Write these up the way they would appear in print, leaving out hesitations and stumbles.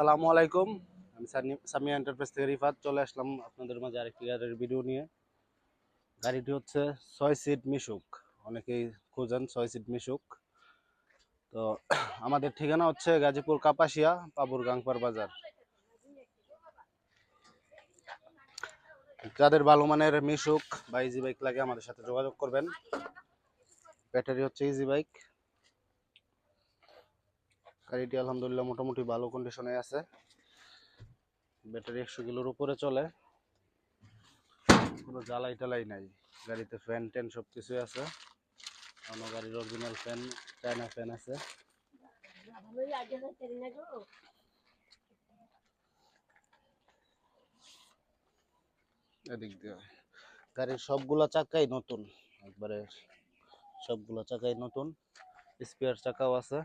আসসালামু আলাইকুম। আমি সামিয়া এন্টারপ্রাইজ থেকে রিফাত চলে আসলাম আপনাদের মাঝে আরেকটি গাড়ির ভিডিও নিয়ে। গাড়িটি হচ্ছে 6 সিট মিশুক। অনেকেই খোঁজেন 6 সিট মিশুক। তো আমাদের ঠিকানা হচ্ছে গাজীপুর কাপাসিয়া পাবুর গাংপার বাজার। যাদের ভালো মানের মিশুক বা ইজি বাইক লাগে আমাদের সাথে যোগাযোগ করবেন। ব্যাটারি হচ্ছে ইজি বাইক। গাড়িটি আলহামদুলিল্লাহ মোটামুটি ভালো কন্ডিশনে আছে। ব্যাটারি 100 কিলোর উপরে চলে, কোনো জ্বালাই টালাই নাই। গাড়িতে ফ্যান ট্যান সব কিছুই আছে। আমার গাড়ির অরিজিনাল ফ্যান, চায়না ফ্যান আছে। এদিক দিয়ে গাড়ির সবগুলা চাকাই নতুন, একবারে সবগুলা চাকাই নতুন। স্পেয়ার চাকাও আছে।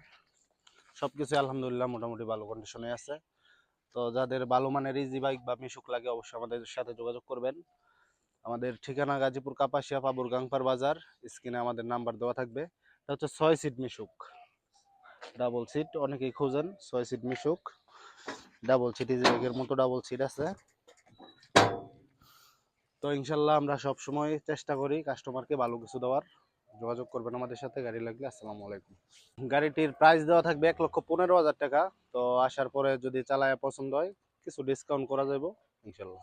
সবকিছু আলহামদুলিল্লাহ মোটামুটি ভালো কন্ডিশনে আছে। তো যাদের ভালো মানের ইজি বাইক বা মিশুক লাগে অবশ্যই আমাদের সাথে যোগাযোগ করবেন। আমাদের ঠিকানা গাজীপুর কাপাসিয়া পাবুর গাংপার বাজার। স্ক্রিনে আমাদের নাম্বার দেওয়া থাকবে। এটা হচ্ছে 6 সিট মিশুক, ডাবল সিট। অনেকেই খোঁজেন 6 সিট মিশুক, ডাবল সিট ইজি বাইকের মতো ডাবল সিট আছে। তো ইনশাল্লাহ আমরা সব সময় চেষ্টা করি কাস্টমারকে ভালো কিছু দেওয়ার। যোগাযোগ করবেন আমাদের সাথে গাড়ি লাগলে। আসসালামু আলাইকুম। গাড়িটির প্রাইস দেওয়া থাকবে 1,15,000 টাকা। তো আসার পরে যদি চালায় পছন্দ হয় কিছু ডিসকাউন্ট করা যাবে ইনশাল্লাহ।